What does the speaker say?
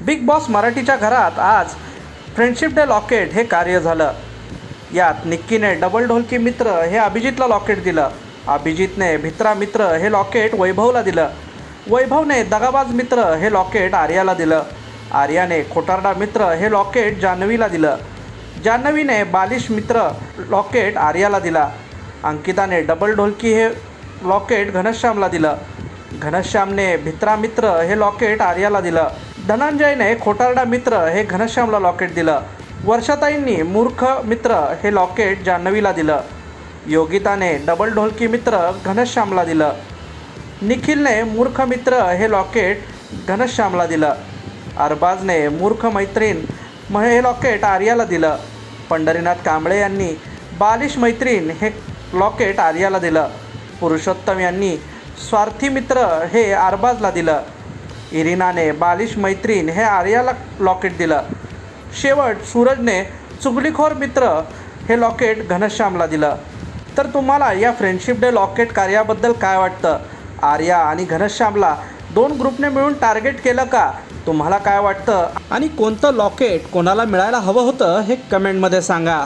Big boss मराठीच्या घरात आज फ्रेंडशिप डे लॉकेट हे कार्य झालं। यात निक्कीने डबल ढोलकी मित्र हे अभिजितला लॉकेट दिलं। अभिजितने भित्रा मित्र हे लॉकेट वैभवला दिलं। वैभवने दगाबाज मित्र हे लॉकेट आर्याला दिलं। आर्याने खोटारडा मित्र हे लॉकेट जान्हवीला दिलं। जान्हवीने बालिश मित्र लॉकेट आर्याला दिला। अंकिताने डबल ढोलकी हे लॉकेट घनश्यामला दिलं। घनश्यामने भित्रा मित्र हे लॉकेट आर्याला दिलं। धनंजयने खोटारडा मित्र हे घनश्यामला लॉकेट दिलं। वर्षाताईंनी मूर्ख मित्र हे लॉकेट जान्हवीला दिलं। योगिताने डबल ढोलकी मित्र घनश्यामला दिलं। निखिलने मूर्ख मित्र हे लॉकेट घनश्यामला दिलं। अरबाजने मूर्ख मैत्रीण हे लॉकेट आर्याला दिलं। पंढरीनाथ कांबळे यांनी बालिश मैत्रीण हे लॉकेट आर्याला दिलं। पुरुषोत्तम यांनी स्वार्थी मित्र हे अरबाजला दिलं। इरिनाने बालिश मैत्रीण हे आर्याला लॉकेट दिलं। शेवट सूरजने चुगलीखोर मित्र हे लॉकेट घनश्यामला दिलं। तर तुम्हाला या फ्रेंडशिप डे लॉकेट कार्याबद्दल काय वाटतं? आर्या आणि घनश्यामला दोन ग्रुपने मिळून टार्गेट केलं का? तुम्हाला काय वाटतं आणि कोणतं लॉकेट कोणाला मिळायला हवं होतं हे कमेंटमध्ये सांगा।